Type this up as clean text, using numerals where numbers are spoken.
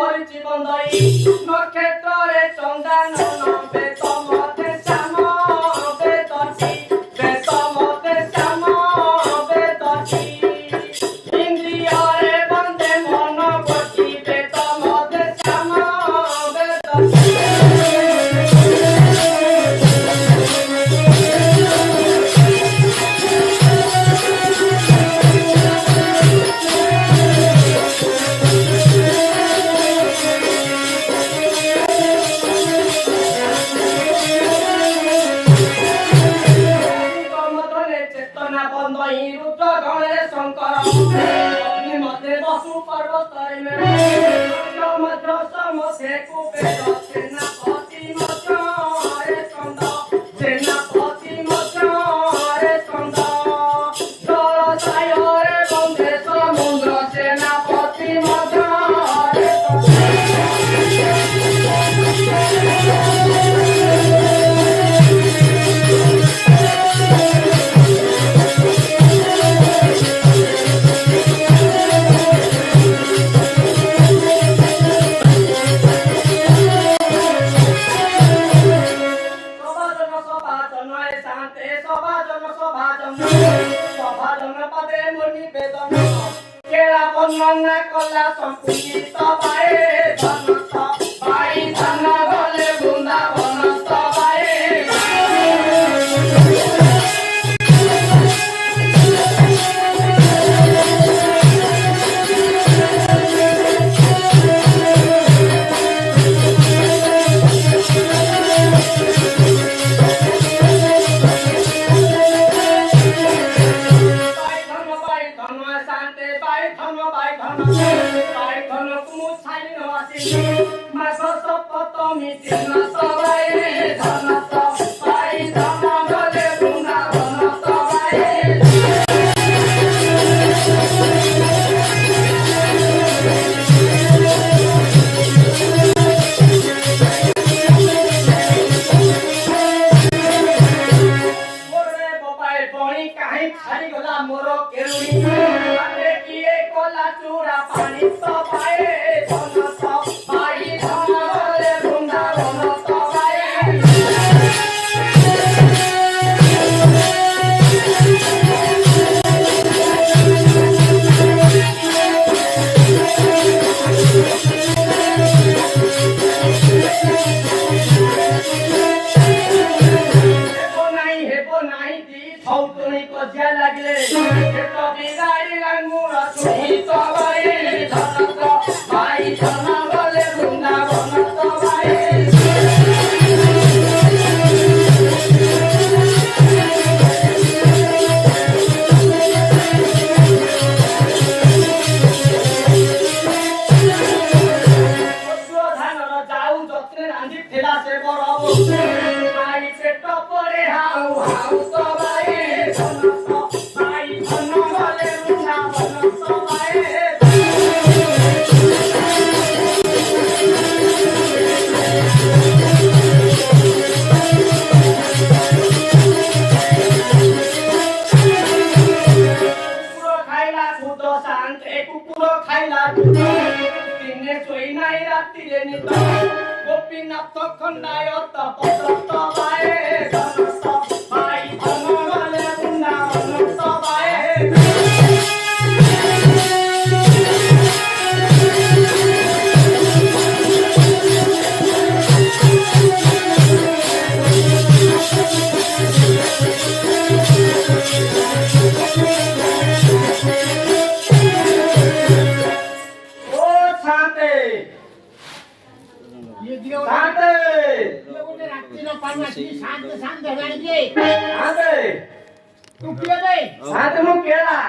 মরিচি বন্ধই নক্ষত্রে চন্দান বেতমতে শ্যাম বেতটি বেতমতে শ্যাম বেতটি ইন্দ্রিয়রে বন্দে মন বটি বেতমতে শ্যাম বেতটি চেতনা বন্ধই রুদ্র গণে শঙ্কর অগ্নি মধ্যে বসু পর্বতরে মেরে সমুদ্র সমুদ্রে কুপে সেনাপতি মধ্যে স্কন্দ সেনাপতি মধ্যে স্কন্দ জল সায়রে বন্ধে সমুদ্র সেনাপতি মধ্যে বর্ণনা কলা সম্পূর্ণ সবাই ধনস্থ ভাই ধন গলে বৃন্দাবন সবাই मोरो केरुणी आते किए कोला चूड़ा पानी तो पाए धन तो पाई धन गले वृंदावन तो पाए हेबो नाही दी छौतुनी को ज्या लागले तो बिगाड़ी लंगुरा सुई तो भाई धन तो भाई धन गले वृंदावन तो भाई धान जाऊ जत्रे रांधी ठेला से बराबो भाई पेट परे हाउ हाउ तो भाई धन तो भाई धन गले वृंदावन तो भाई कुकुर खाइला खुद शान्ते कुकुर खाइला दिने सोई नाई राति रे नित गोपीनाथ खंडायत पत्र भाई धन तो भाई धन गले वृंदावन तो भाई ओ शांते ये दियो शांते ये उन्हें रात्रि नो पानी आती शांत शांत हेलानी जे शांते तू किए दे शांत मु केला